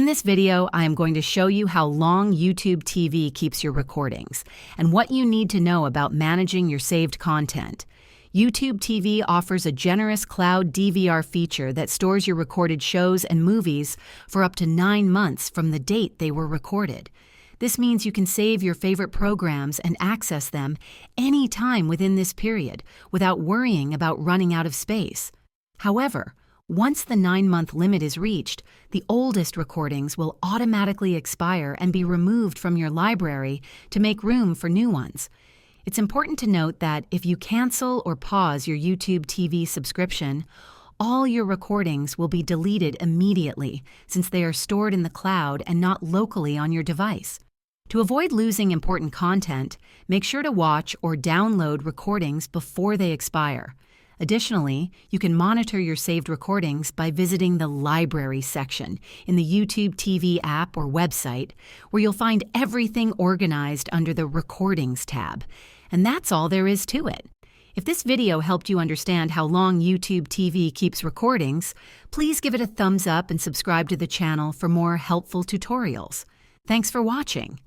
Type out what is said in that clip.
In this video, I am going to show you how long YouTube TV keeps your recordings and what you need to know about managing your saved content. YouTube TV offers a generous cloud DVR feature that stores your recorded shows and movies for up to 9 months from the date they were recorded. This means you can save your favorite programs and access them anytime within this period without worrying about running out of space. However, once the 9-month limit is reached, the oldest recordings will automatically expire and be removed from your library to make room for new ones. It's important to note that if you cancel or pause your YouTube TV subscription, all your recordings will be deleted immediately since they are stored in the cloud and not locally on your device. To avoid losing important content, make sure to watch or download recordings before they expire. Additionally, you can monitor your saved recordings by visiting the Library section in the YouTube TV app or website, where you'll find everything organized under the Recordings tab. And that's all there is to it. If this video helped you understand how long YouTube TV keeps recordings, please give it a thumbs up and subscribe to the channel for more helpful tutorials. Thanks for watching.